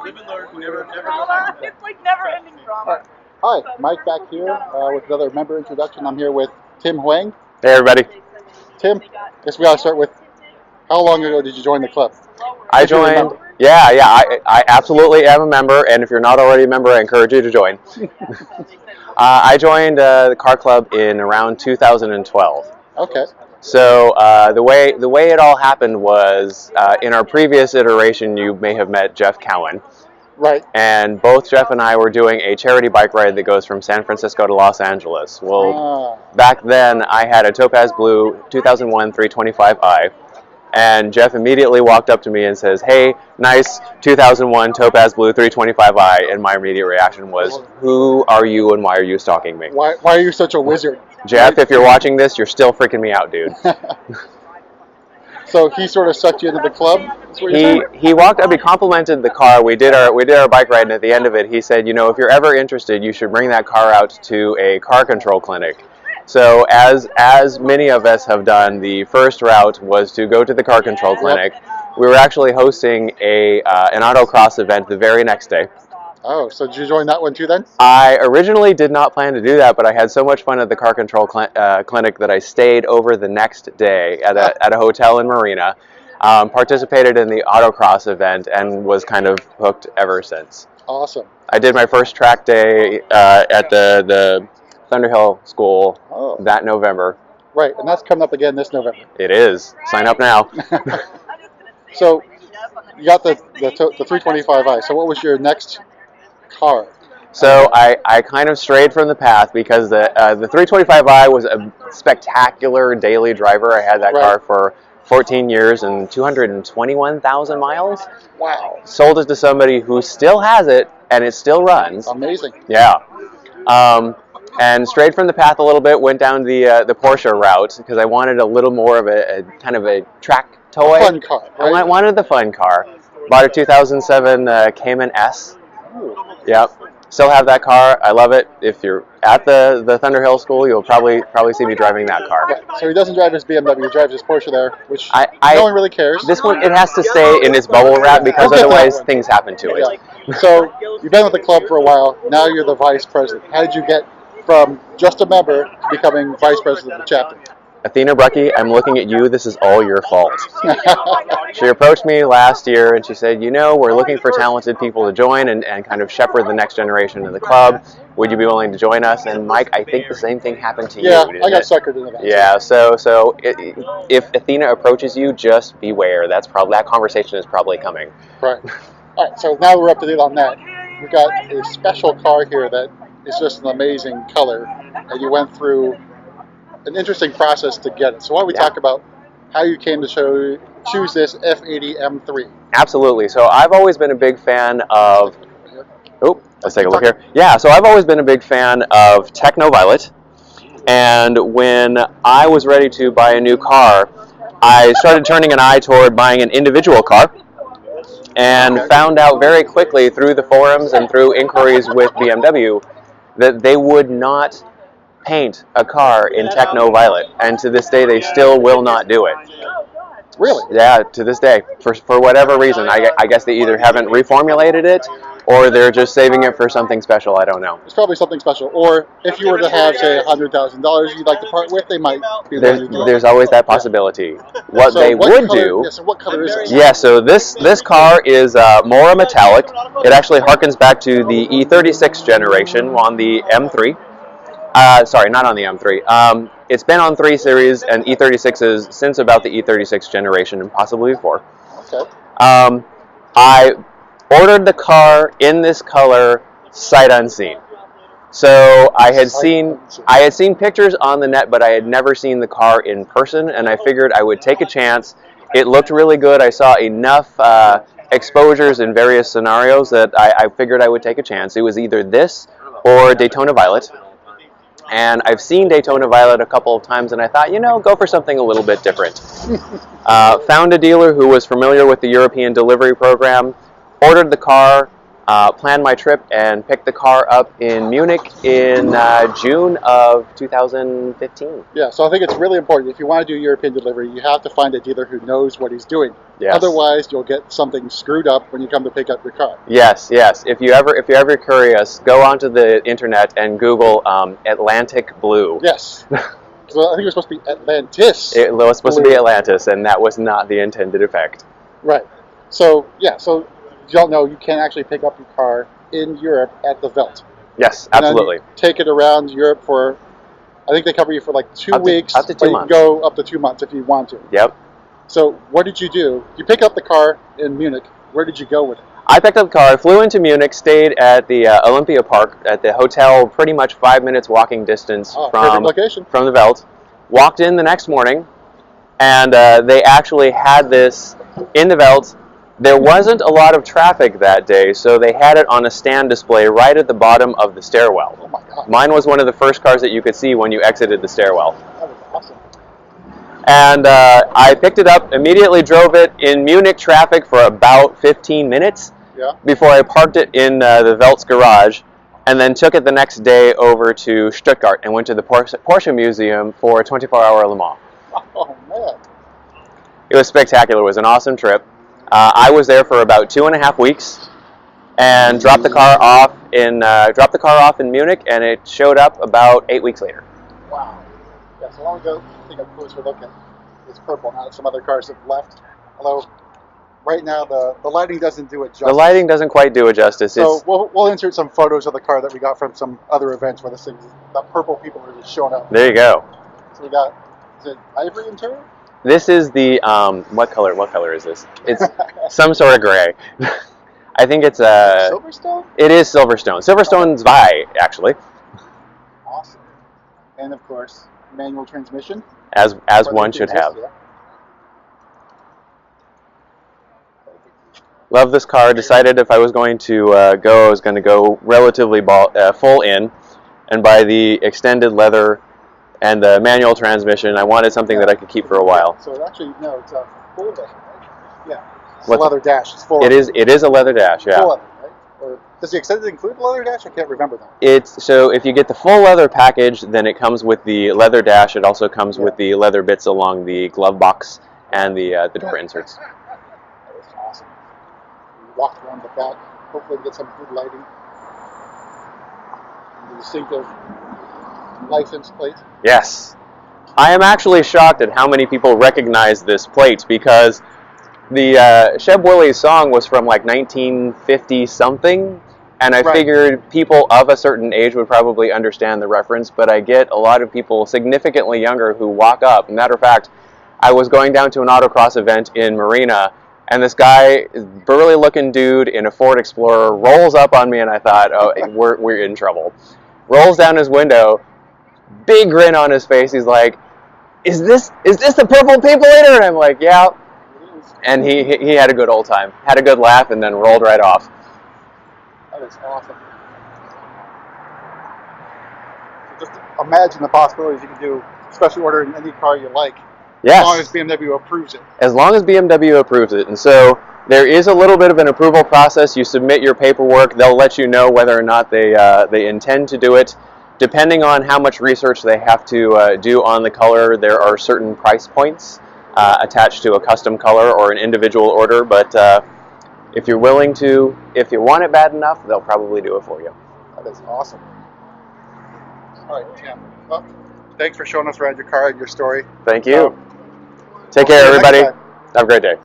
It's like never-ending drama. Hi, Mike back here with another member introduction. I'm here with Tim Huang. Hey everybody. Tim, guess we gotta start with how long ago did you join the club? I joined. I absolutely am a member, and if you're not already a member, I encourage you to join. I joined the car club in around 2012. Okay. So the way it all happened was in our previous iteration, you may have met Jeff Cowan. Right. And both Jeff and I were doing a charity bike ride that goes from San Francisco to Los Angeles. Well, back then I had a Topaz Blue 2001 325i, and Jeff immediately walked up to me and says, "Hey, nice 2001 Topaz Blue 325i," and my immediate reaction was, "Who are you and why are you stalking me?" Why are you such a wizard? Jeff, if you're watching this, you're still freaking me out, dude. So he sort of sucked you into the club? He walked up, he complimented the car. We did our bike ride, and at the end of it, he said, "You know, if you're ever interested, you should bring that car out to a car control clinic." So as many of us have done, the first route was to go to the car control clinic. We were actually hosting an autocross event the very next day. Oh, so did you join that one too then? I originally did not plan to do that, but I had so much fun at the car control clinic that I stayed over the next day at a hotel in Marina, participated in the autocross event, and was kind of hooked ever since. Awesome. I did my first track day at the Thunderhill School that November. Right, and that's coming up again this November. It is. Sign up now. So you got the 325i. So what was your next car? So I kind of strayed from the path because the 325i was a spectacular daily driver. I had that car for 14 years and 221,000 miles. Wow. Sold it to somebody who still has it, and it still runs. Amazing. Yeah. And strayed from the path a little bit, went down the Porsche route because I wanted a little more of a kind of a track toy. A fun car, right? I wanted the fun car. Bought a 2007 Cayman S. Ooh. Yep. Still have that car. I love it. If you're at the Thunderhill School, you'll probably see me driving that car. Right. So he doesn't drive his BMW, he drives his Porsche there, which no one really cares. This one, it has to stay in its bubble wrap because otherwise things happen to it. Yeah. So you've been with the club for a while. Now you're the vice president. How did you get from just a member to becoming vice president of the chapter? Athena Brucky, I'm looking at you. This is all your fault. She approached me last year and she said, "You know, we're looking for talented people to join and kind of shepherd the next generation of the club. Would you be willing to join us?" And Mike, I think the same thing happened to you. Yeah, I got suckered into that. Yeah, so if Athena approaches you, just beware. That conversation is probably coming. Right. All right, so now we're up to date on that. We've got a special car here that is just an amazing color, and you went through an interesting process to get it. So why don't we talk about how you came to choose this F80 M3? Absolutely. So I've always been a big fan of... Oh, let's take a look here. Yeah, so I've always been a big fan of Techno Violet. And when I was ready to buy a new car, I started turning an eye toward buying an individual car. And found out very quickly through the forums and through inquiries with BMW that they would not paint a car in Techno Violet, and to this day they still will not do it. Really? Yeah, to this day, for whatever reason. I guess they either haven't reformulated it, or they're just saving it for something special. I don't know. It's probably something special. Or if you were to have, say, $100,000 you'd like to part with, they might be willing to do it. There's always that possibility. What they would do... Yeah, so what color is it? Yeah, so this car is more a metallic. It actually harkens back to the E36 generation on the M3. Sorry, not on the M3. It's been on 3 Series and E36s since about the E36 generation and possibly before. Okay. I ordered the car in this color sight unseen. So I had seen pictures on the net, but I had never seen the car in person, and I figured I would take a chance. It looked really good. I saw enough exposures in various scenarios that I figured I would take a chance. It was either this or Daytona Violet. And I've seen Daytona Violet a couple of times, and I thought, you know, go for something a little bit different. Found a dealer who was familiar with the European delivery program, ordered the car, planned my trip and picked the car up in Munich in June of 2015. Yeah, so I think it's really important. If you want to do European delivery, you have to find a dealer who knows what he's doing. Yes. Otherwise, you'll get something screwed up when you come to pick up your car. Yes, yes. If you're ever curious, go onto the internet and Google Atlantic Blue. Yes. So I think it was supposed to be Atlantis. It was supposed to be Atlantis, and that was not the intended effect. Right. So, yeah, so you don't know, you can actually pick up your car in Europe at the Welt. Yes, And then absolutely. you take it around Europe for, I think they cover you for like 2 weeks. Up to 2 but months. You can go up to 2 months if you want to. Yep. So what did you do? You pick up the car in Munich. Where did you go with it? I picked up the car, flew into Munich, stayed at the Olympia Park at the hotel, pretty much 5 minutes walking distance Perfect location. from the Welt. Walked in the next morning, and they actually had this in the Welt. There wasn't a lot of traffic that day, so they had it on a stand display right at the bottom of the stairwell. Oh my God. Mine was one of the first cars that you could see when you exited the stairwell. That was awesome. And I picked it up, immediately drove it in Munich traffic for about 15 minutes before I parked it in the Welt's garage, and then took it the next day over to Stuttgart and went to the Porsche Museum for a 24-hour Le Mans. Oh, man. It was spectacular. It was an awesome trip. I was there for about 2.5 weeks and dropped the car off in Munich, and it showed up about 8 weeks later. Wow. Yeah, so long ago, I think I'm closer look at this purple. Now some other cars have left. Although, right now, the lighting doesn't do it justice. The lighting doesn't quite do it justice. So we'll insert some photos of the car that we got from some other events where this thing, the purple people are just showing up. There you go. So we got, is it ivory interior? This is the, what color? What color is this? It's some sort of gray. I think it's a... Silverstone? It is Silverstone. Silverstone's Vi, actually. Awesome. And of course, manual transmission. As one should have. Yeah. Love this car. Decided if I was going to go, I was going to go relatively full in. And by the extended leather and the manual transmission, I wanted something that I could keep for a while. So actually, no, it's a full leather, right? Yeah. It's a leather dash. It's full. It is a leather dash, yeah. Full leather, right? Or does the extended include the leather dash? I can't remember that. So if you get the full leather package, then it comes with the leather dash. It also comes with the leather bits along the glove box and the door inserts. That was awesome. We walked around the back. Hopefully we get some good lighting. And the distinctive license plate. Yes. I am actually shocked at how many people recognize this plate, because the Sheb Willie's song was from like 1950 something, and I figured people of a certain age would probably understand the reference, but I get a lot of people significantly younger who walk up. Matter of fact, I was going down to an autocross event in Marina, and this guy, burly looking dude in a Ford Explorer, rolls up on me, and I thought, oh, we're in trouble. Rolls down his window, big grin on his face. He's like, is this the purple people eater? And I'm like, yeah. And he had a good old time, had a good laugh, and then rolled right off. That is awesome. So just imagine the possibilities you can do, especially ordering any car you like. Yes. As long as BMW approves it. As long as BMW approves it. And so there is a little bit of an approval process. You submit your paperwork. They'll let you know whether or not they intend to do it. Depending on how much research they have to do on the color, there are certain price points attached to a custom color or an individual order. But if you're willing to, if you want it bad enough, they'll probably do it for you. That is awesome. All right, Tim. Well, thanks for showing us around your car and your story. Thank you. Take care, everybody. Have a great day.